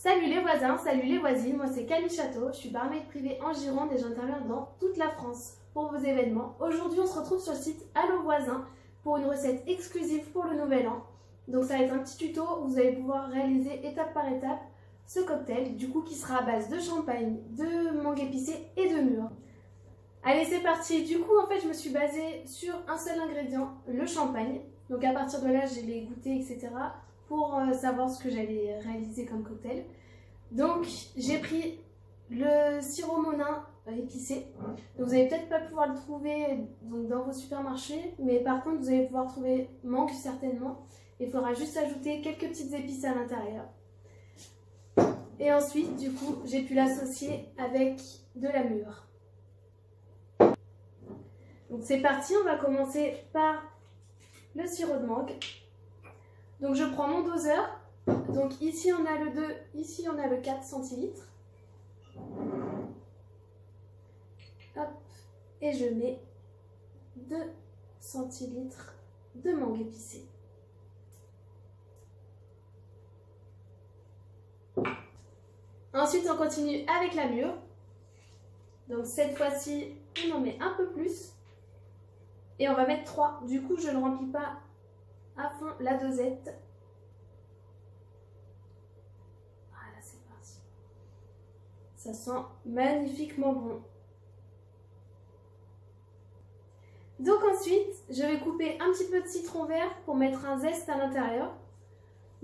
Salut les voisins, salut les voisines, moi c'est Camille Château, je suis barmaid privée en Gironde et j'interviens dans toute la France pour vos événements. Aujourd'hui on se retrouve sur le site Allo Voisins pour une recette exclusive pour le nouvel an. Donc ça va être un petit tuto où vous allez pouvoir réaliser étape par étape ce cocktail, du coup qui sera à base de champagne, de mangue épicée et de mûre. Allez c'est parti, du coup en fait je me suis basée sur un seul ingrédient, le champagne. Donc à partir de là j'ai les goûter etc. pour savoir ce que j'allais réaliser comme cocktail. Donc j'ai pris le sirop Monin épicé. Donc, vous n'allez peut-être pas pouvoir le trouver donc, dans vos supermarchés, mais par contre vous allez pouvoir trouver mangue certainement. Il faudra juste ajouter quelques petites épices à l'intérieur. Et ensuite du coup j'ai pu l'associer avec de la mûre. Donc c'est parti, on va commencer par le sirop de mangue. Donc je prends mon doseur, donc ici on a le 2, ici on a le 4 centilitres. Hop, et je mets 2 centilitres de mangue épicée. Ensuite on continue avec la mûre. Donc cette fois-ci on en met un peu plus. Et on va mettre 3, du coup je ne remplis pas à fond la dosette. Voilà, c'est parti. Ça sent magnifiquement bon. Donc ensuite, je vais couper un petit peu de citron vert pour mettre un zeste à l'intérieur.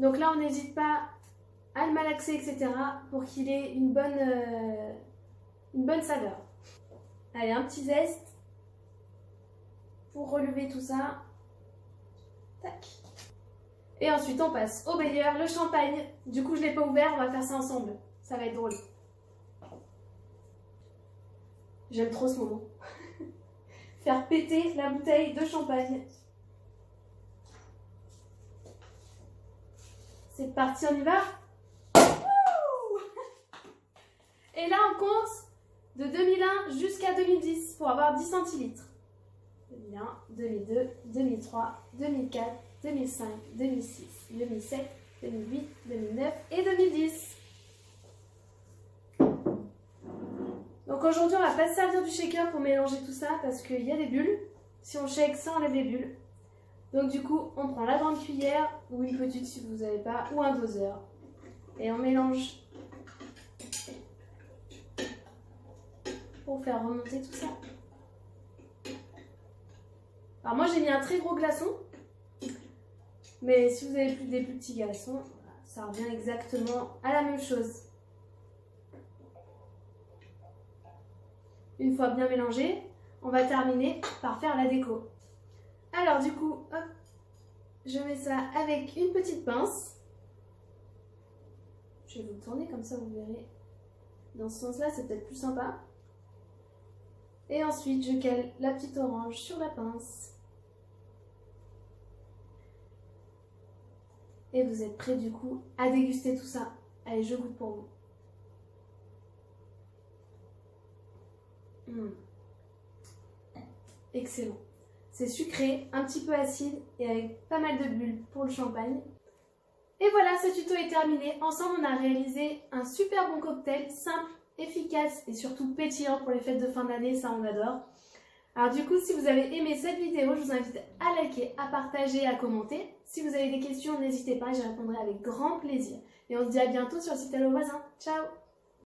Donc là, on n'hésite pas à le malaxer, etc. pour qu'il ait une bonne saveur. Allez, un petit zeste pour relever tout ça. Tac. Et ensuite on passe au meilleur, le champagne. Du coup je ne l'ai pas ouvert, on va faire ça ensemble. Ça va être drôle. J'aime trop ce moment. Faire péter la bouteille de champagne. C'est parti, on y va. Et là on compte de 2001 jusqu'à 2010 pour avoir 10 centilitres. 2001, 2002, 2003, 2004, 2005, 2006, 2007, 2008, 2009 et 2010. Donc aujourd'hui on va pas se servir du shaker pour mélanger tout ça parce qu'il y a des bulles. Si on shake ça enlève les bulles. Donc du coup on prend la grande cuillère ou une petite si vous n'avez pas ou un doseur. Et on mélange pour faire remonter tout ça. Alors moi j'ai mis un très gros glaçon, mais si vous avez des plus petits glaçons, ça revient exactement à la même chose. Une fois bien mélangé, on va terminer par faire la déco. Alors du coup, hop, je mets ça avec une petite pince. Je vais vous le tourner comme ça vous verrez. Dans ce sens-là, c'est peut-être plus sympa. Et ensuite, je cale la petite orange sur la pince. Et vous êtes prêts du coup à déguster tout ça. Allez, je goûte pour vous. Excellent. C'est sucré, un petit peu acide et avec pas mal de bulles pour le champagne. Et voilà, ce tuto est terminé. Ensemble, on a réalisé un super bon cocktail, simple, efficace et surtout pétillant pour les fêtes de fin d'année, ça on adore. Alors du coup, si vous avez aimé cette vidéo, je vous invite à liker, à partager, à commenter. Si vous avez des questions, n'hésitez pas, j'y répondrai avec grand plaisir. Et on se dit à bientôt sur le site Allo Voisins. Ciao!